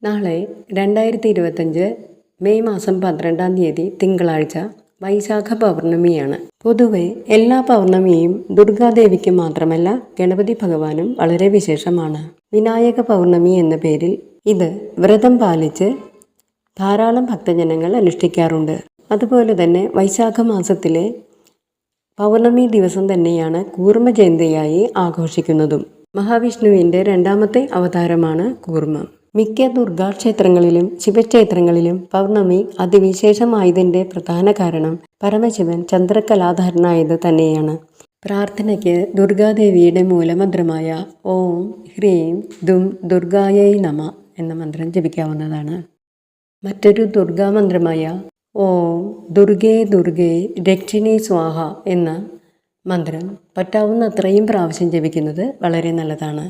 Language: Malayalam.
നാളെ 2025 മെയ് മാസം 12-ാം തീയതി തിങ്കളാഴ്ച വൈശാഖ പൗർണമിയാണ്. പൊതുവെ എല്ലാ പൗർണമിയും ദുർഗാദേവിക്ക് മാത്രമല്ല ഗണപതി ഭഗവാനും വളരെ വിശേഷമാണ്. വിനായക പൗർണമി എന്ന പേരിൽ ഇത് വ്രതം പാലിച്ച് ധാരാളം ഭക്തജനങ്ങൾ അനുഷ്ഠിക്കാറുണ്ട്. അതുപോലെ തന്നെ വൈശാഖ മാസത്തിലെ പൗർണമി ദിവസം തന്നെയാണ് കൂർമ്മ ജയന്തിയായി ആഘോഷിക്കുന്നതും. മഹാവിഷ്ണുവിൻ്റെ രണ്ടാമത്തെ അവതാരമാണ് കൂർമ്മം. മിക്ക ദുർഗാ ക്ഷേത്രങ്ങളിലും ശിവക്ഷേത്രങ്ങളിലും പൗർണമി അതിവിശേഷമായതിൻ്റെ പ്രധാന കാരണം പരമശിവൻ ചന്ദ്രകലാധരനായത് തന്നെയാണ്. പ്രാർത്ഥനയ്ക്ക് ദുർഗാദേവിയുടെ മൂലമന്ത്രമായ ഓം ഹ്രീം ദും ദുർഗായൈ നമ എന്ന മന്ത്രം ജപിക്കാവുന്നതാണ്. മറ്റൊരു ദുർഗാമന്ത്രമായ ഓം ദുർഗേ ദുർഗേ രക്ഷിണി സ്വാഹ എന്ന മന്ത്രം പറ്റാവുന്നത്രയും പ്രാവശ്യം ജപിക്കുന്നത് വളരെ നല്ലതാണ്.